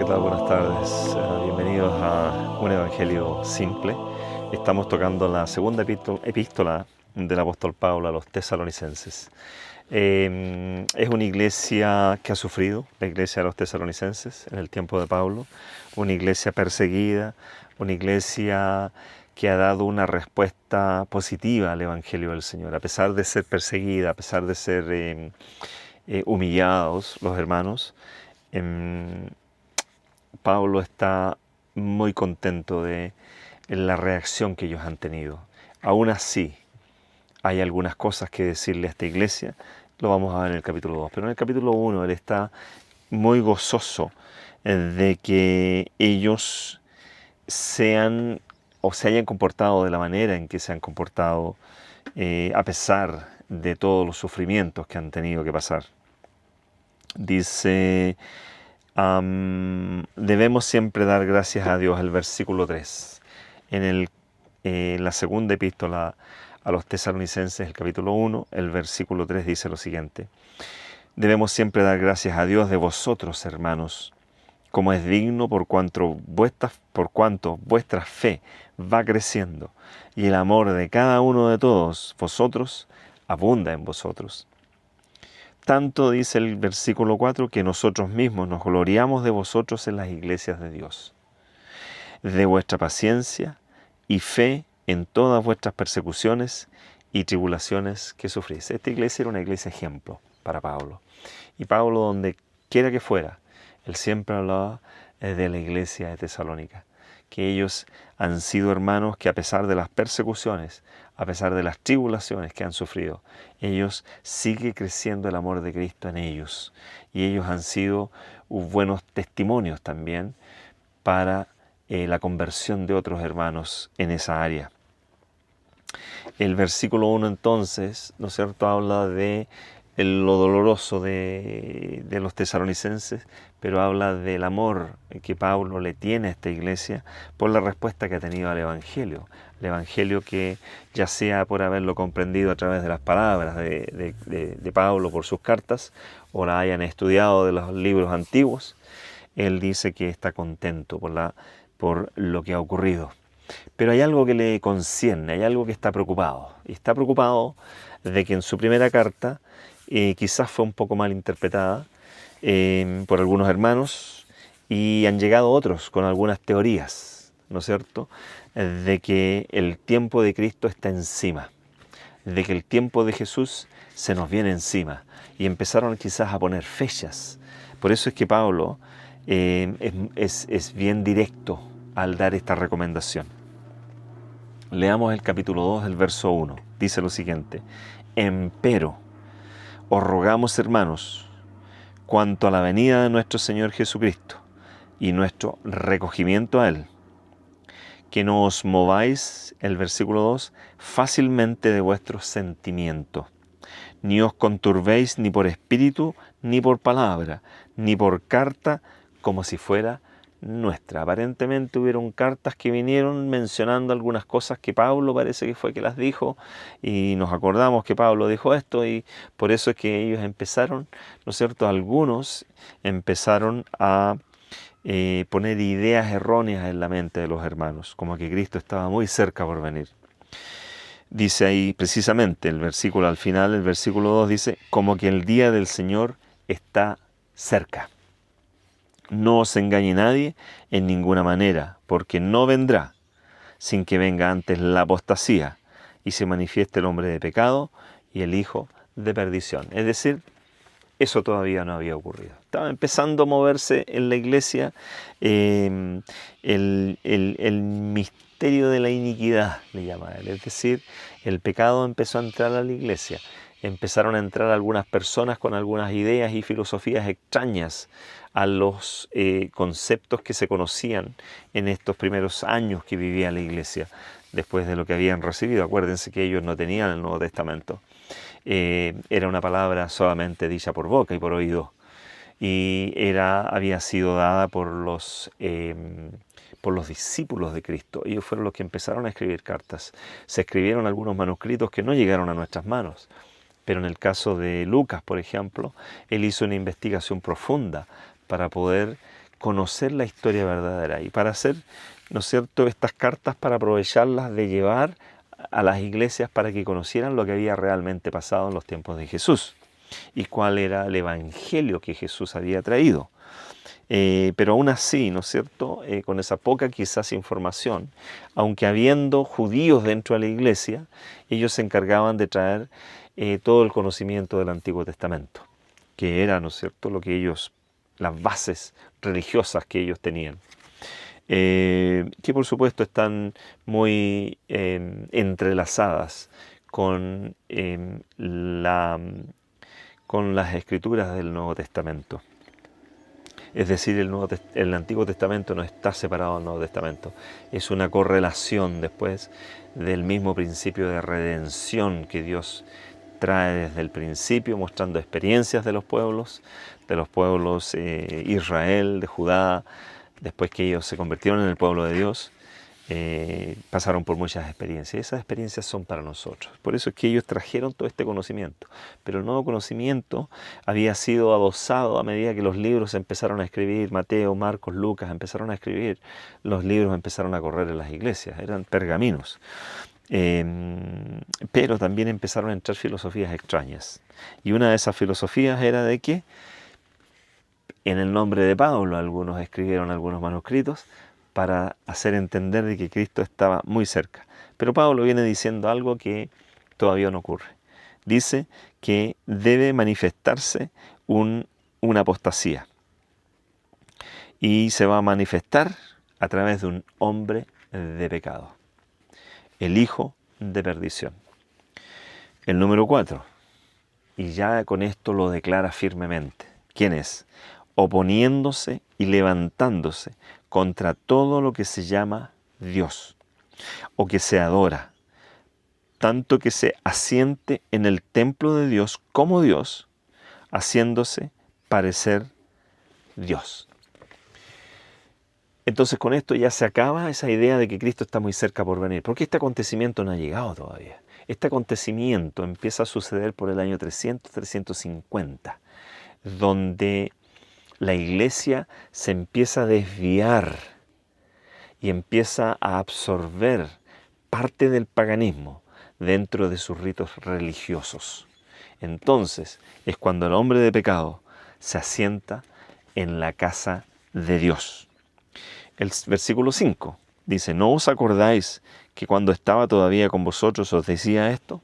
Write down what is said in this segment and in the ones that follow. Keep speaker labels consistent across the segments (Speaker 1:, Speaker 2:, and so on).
Speaker 1: ¿qué tal? Buenas tardes. Bienvenidos a un Evangelio Simple. Estamos tocando la segunda epístola del apóstol Pablo a los tesalonicenses. Es una iglesia que ha sufrido, la iglesia de los tesalonicenses, en el tiempo de Pablo. Una iglesia perseguida, una iglesia que ha dado una respuesta positiva al Evangelio del Señor. A pesar de ser perseguida, a pesar de ser humillados los hermanos, Pablo está muy contento de la reacción que ellos han tenido. Aún así, hay algunas cosas que decirle a esta iglesia, lo vamos a ver en el capítulo 2, pero en el capítulo 1 él está muy gozoso de que ellos sean o se hayan comportado de la manera en que se han comportado a pesar de todos los sufrimientos que han tenido que pasar. Dice... debemos siempre dar gracias a Dios, el versículo 3. En la segunda epístola a los tesalonicenses, el capítulo 1, el versículo 3 dice lo siguiente: debemos siempre dar gracias a Dios de vosotros, hermanos, como es digno, por cuanto vuestra fe va creciendo y el amor de cada uno de todos vosotros abunda en vosotros. Tanto dice el versículo 4 que nosotros mismos nos gloriamos de vosotros en las iglesias de Dios, de vuestra paciencia y fe en todas vuestras persecuciones y tribulaciones que sufrís. Esta iglesia era una iglesia ejemplo para Pablo. Y Pablo, donde quiera que fuera, él siempre hablaba de la iglesia de Tesalónica, que ellos han sido hermanos que a pesar de las persecuciones, a pesar de las tribulaciones que han sufrido, ellos sigue creciendo el amor de Cristo en ellos. Y ellos han sido buenos testimonios también para la conversión de otros hermanos en esa área. El versículo 1 entonces, ¿no es cierto?, habla de lo doloroso de los tesalonicenses, pero habla del amor que Pablo le tiene a esta iglesia por la respuesta que ha tenido al Evangelio. El Evangelio que, ya sea por haberlo comprendido a través de las palabras de Pablo por sus cartas, o la hayan estudiado de los libros antiguos, él dice que está contento por lo que ha ocurrido. Pero hay algo que le concierne, hay algo que está preocupado. Y está preocupado de que en su primera carta quizás fue un poco mal interpretada por algunos hermanos, y han llegado otros con algunas teorías, ¿no es cierto?, de que el tiempo de Cristo está encima, de que el tiempo de Jesús se nos viene encima, y empezaron quizás a poner fechas. Por eso es que Pablo es bien directo al dar esta recomendación. Leamos el capítulo 2, el verso 1. Dice lo siguiente: empero, os rogamos, hermanos, cuanto a la venida de nuestro Señor Jesucristo y nuestro recogimiento a Él, que no os mováis, el versículo 2, fácilmente de vuestros sentimientos, ni os conturbéis ni por espíritu, ni por palabra, ni por carta, como si fuera nuestra. Aparentemente hubieron cartas que vinieron mencionando algunas cosas que Pablo parece que fue que las dijo, y nos acordamos que Pablo dijo esto, y por eso es que ellos empezaron, ¿no es cierto?, algunos empezaron a poner ideas erróneas en la mente de los hermanos, como que Cristo estaba muy cerca por venir. Dice ahí precisamente el versículo al final, el versículo 2 dice, como que el día del Señor está cerca. No os engañe nadie en ninguna manera, porque no vendrá sin que venga antes la apostasía y se manifieste el hombre de pecado y el hijo de perdición. Es decir, eso todavía no había ocurrido. Estaba empezando a moverse en la iglesia el misterio de la iniquidad, le llama él. Es decir, el pecado empezó a entrar a la iglesia. Empezaron a entrar algunas personas con algunas ideas y filosofías extrañas a los conceptos que se conocían en estos primeros años que vivía la iglesia, después de lo que habían recibido. Acuérdense que ellos no tenían el Nuevo Testamento. Era una palabra solamente dicha por boca y por oído, y había sido dada por los discípulos de Cristo. Ellos fueron los que empezaron a escribir cartas. Se escribieron algunos manuscritos que no llegaron a nuestras manos, pero en el caso de Lucas, por ejemplo, él hizo una investigación profunda para poder conocer la historia verdadera y para hacer, ¿no es cierto?, estas cartas para aprovecharlas de llevar a las iglesias para que conocieran lo que había realmente pasado en los tiempos de Jesús y cuál era el evangelio que Jesús había traído. Pero aún así, ¿no es cierto?, con esa poca quizás información, aunque habiendo judíos dentro de la iglesia, ellos se encargaban de traer todo el conocimiento del Antiguo Testamento, que era, ¿no es cierto?, lo que ellos, las bases religiosas que ellos tenían. Que por supuesto están muy entrelazadas con, con las escrituras del Nuevo Testamento. Es decir, el Antiguo Testamento no está separado del Nuevo Testamento. Es una correlación después del mismo principio de redención que Dios trae desde el principio, mostrando experiencias de los pueblos Israel, de Judá, después que ellos se convirtieron en el pueblo de Dios. Pasaron por muchas experiencias y esas experiencias son para nosotros. Por eso es que ellos trajeron todo este conocimiento. Pero el nuevo conocimiento había sido adosado a medida que los libros empezaron a escribir, Mateo, Marcos, Lucas empezaron a escribir, los libros empezaron a correr en las iglesias, eran pergaminos. Pero también empezaron a entrar filosofías extrañas. Y una de esas filosofías era de que en el nombre de Pablo algunos escribieron algunos manuscritos para hacer entender de que Cristo estaba muy cerca. Pero Pablo viene diciendo algo que todavía no ocurre. Dice que debe manifestarse una apostasía. Y se va a manifestar a través de un hombre de pecado. El hijo de perdición. El número 4. Y ya con esto lo declara firmemente. ¿Quién es? Oponiéndose y levantándose contra todo lo que se llama Dios o que se adora, tanto que se asiente en el templo de Dios como Dios, haciéndose parecer Dios. Entonces con esto ya se acaba esa idea de que Cristo está muy cerca por venir, porque este acontecimiento no ha llegado todavía. Este acontecimiento empieza a suceder por el año 300, 350, donde la iglesia se empieza a desviar y empieza a absorber parte del paganismo dentro de sus ritos religiosos. Entonces es cuando el hombre de pecado se asienta en la casa de Dios. El versículo 5 dice, ¿no os acordáis que cuando estaba todavía con vosotros os decía esto?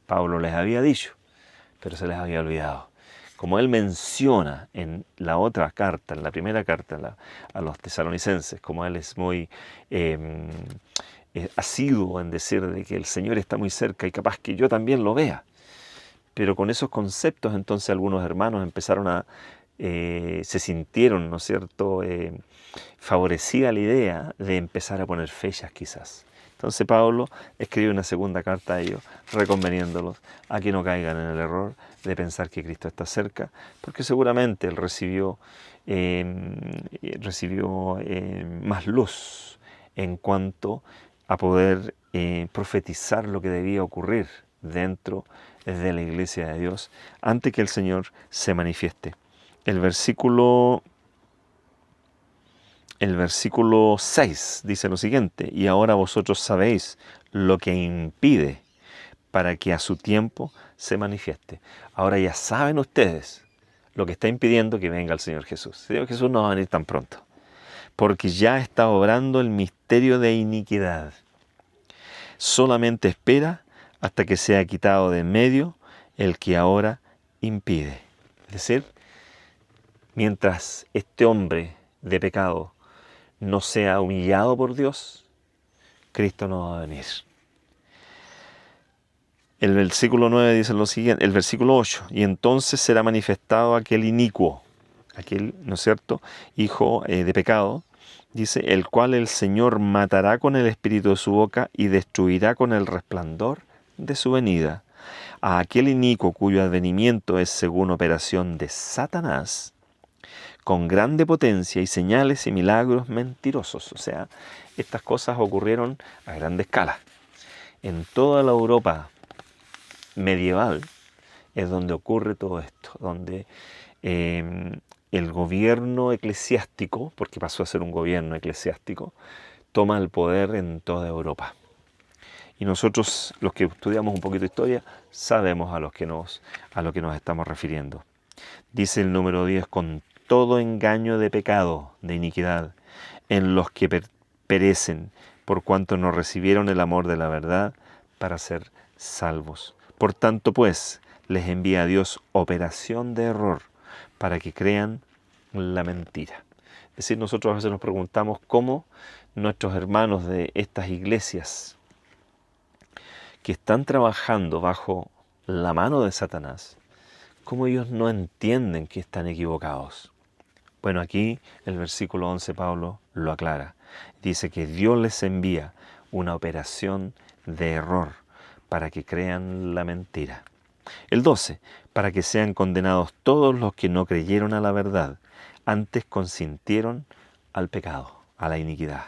Speaker 1: Pablo les había dicho, pero se les había olvidado. Como él menciona en la otra carta, en la primera carta a los tesalonicenses, como él es muy asiduo en decir de que el Señor está muy cerca y capaz que yo también lo vea. Pero con esos conceptos entonces algunos hermanos empezaron se sintieron, ¿no es cierto?, favorecida la idea de empezar a poner fechas quizás. Entonces Pablo escribe una segunda carta a ellos, reconveniéndolos a que no caigan en el error de pensar que Cristo está cerca, porque seguramente él recibió más luz en cuanto a poder profetizar lo que debía ocurrir dentro de la iglesia de Dios antes que el Señor se manifieste. El versículo 6 dice lo siguiente, y ahora vosotros sabéis lo que impide para que a su tiempo se manifieste. Ahora ya saben ustedes lo que está impidiendo que venga el Señor Jesús. El Señor Jesús no va a venir tan pronto, porque ya está obrando el misterio de iniquidad. Solamente espera hasta que sea quitado de en medio el que ahora impide. Es decir, mientras este hombre de pecado no sea humillado por Dios, Cristo no va a venir. El versículo 9 dice lo siguiente, el versículo 8, y entonces será manifestado aquel inicuo, aquel, ¿no es cierto?, hijo de pecado, dice, el cual el Señor matará con el espíritu de su boca y destruirá con el resplandor de su venida. A aquel inicuo cuyo advenimiento es según operación de Satanás, con grande potencia y señales y milagros mentirosos. O sea, estas cosas ocurrieron a grande escala. En toda la Europa medieval es donde ocurre todo esto, donde el gobierno eclesiástico, porque pasó a ser un gobierno eclesiástico, toma el poder en toda Europa. Y nosotros, los que estudiamos un poquito de historia, sabemos a lo que nos estamos refiriendo. Dice el número 10, con todo engaño de pecado, de iniquidad, en los que perecen, por cuanto no recibieron el amor de la verdad para ser salvos. Por tanto, pues, les envía a Dios operación de error para que crean la mentira. Es decir, nosotros a veces nos preguntamos cómo nuestros hermanos de estas iglesias que están trabajando bajo la mano de Satanás, cómo ellos no entienden que están equivocados. Bueno, aquí el versículo 11 Pablo lo aclara. Dice que Dios les envía una operación de error para que crean la mentira. El 12, para que sean condenados todos los que no creyeron a la verdad, antes consintieron al pecado, a la iniquidad.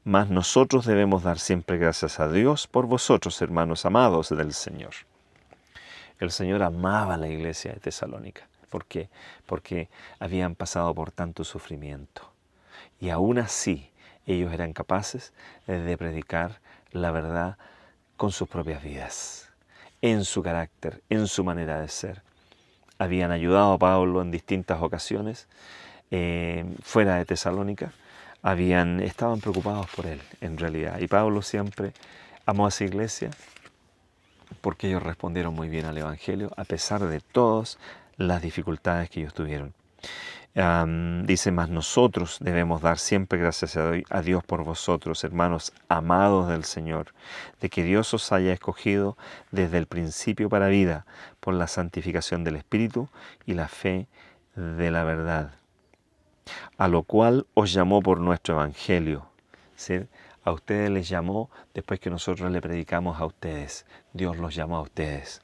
Speaker 1: Mas nosotros debemos dar siempre gracias a Dios por vosotros, hermanos amados del Señor. El Señor amaba a la iglesia de Tesalónica. ¿Por qué? Porque habían pasado por tanto sufrimiento. Y aún así, ellos eran capaces de predicar la verdad con sus propias vidas, en su carácter, en su manera de ser. Habían ayudado a Pablo en distintas ocasiones, fuera de Tesalónica. Estaban preocupados por él, en realidad. Y Pablo siempre amó a esa iglesia porque ellos respondieron muy bien al Evangelio, a pesar de todas las dificultades que ellos tuvieron. Dice, mas nosotros debemos dar siempre gracias a Dios por vosotros, hermanos amados del Señor, de que Dios os haya escogido desde el principio para vida, por la santificación del Espíritu y la fe de la verdad, a lo cual os llamó por nuestro Evangelio. ¿Sí? A ustedes les llamó después que nosotros le predicamos a ustedes. Dios los llamó a ustedes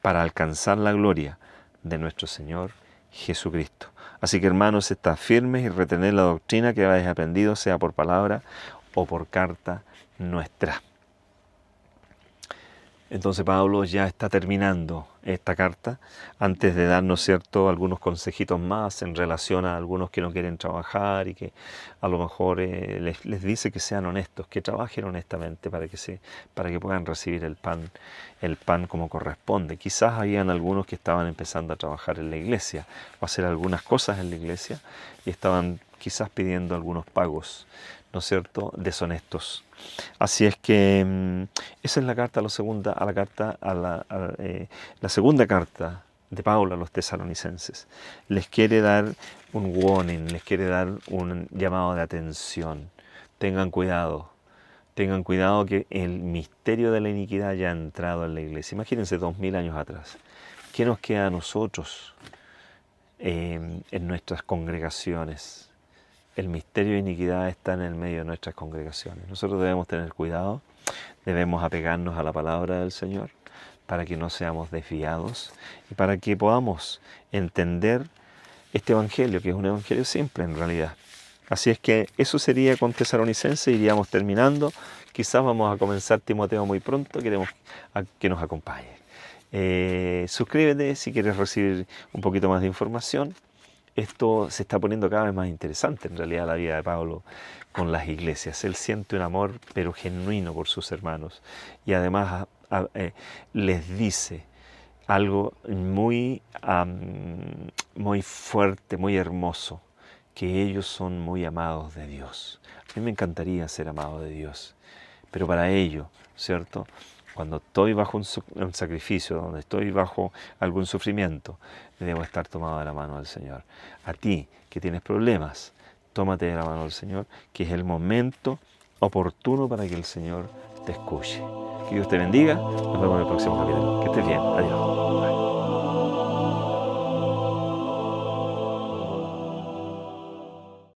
Speaker 1: para alcanzar la gloria de nuestro Señor Jesucristo. Así que, hermanos, estad firmes y retened la doctrina que habéis aprendido, sea por palabra o por carta nuestra. Entonces Pablo ya está terminando esta carta antes de darnos, ¿cierto?, algunos consejitos más en relación a algunos que no quieren trabajar y que a lo mejor les dice que sean honestos, que trabajen honestamente para que puedan recibir el pan como corresponde. Quizás habían algunos que estaban empezando a trabajar en la iglesia o a hacer algunas cosas en la iglesia y estaban quizás pidiendo algunos pagos, ¿no es cierto?, deshonestos. Así es que esa es la carta, la segunda carta de Pablo a los tesalonicenses. Les quiere dar un warning, les quiere dar un llamado de atención. Tengan cuidado que el misterio de la iniquidad ya ha entrado en la iglesia. Imagínense 2000 años atrás. ¿Qué nos queda a nosotros en nuestras congregaciones? El misterio de iniquidad está en el medio de nuestras congregaciones. Nosotros debemos tener cuidado, debemos apegarnos a la palabra del Señor para que no seamos desviados y para que podamos entender este evangelio, que es un evangelio simple en realidad. Así es que eso sería con Tesalonicenses, iríamos terminando. Quizás vamos a comenzar Timoteo muy pronto, queremos que nos acompañe. Suscríbete si quieres recibir un poquito más de información. Esto se está poniendo cada vez más interesante en realidad la vida de Pablo con las iglesias. Él siente un amor pero genuino por sus hermanos y además les dice algo muy fuerte, muy hermoso, que ellos son muy amados de Dios. A mí me encantaría ser amado de Dios, pero para ello, ¿cierto?, cuando estoy bajo un sacrificio, donde estoy bajo algún sufrimiento, debo estar tomado de la mano del Señor. A ti que tienes problemas, tómate de la mano del Señor, que es el momento oportuno para que el Señor te escuche. Que Dios te bendiga. Nos vemos en el próximo capítulo. Que estés bien. Adiós. Bye.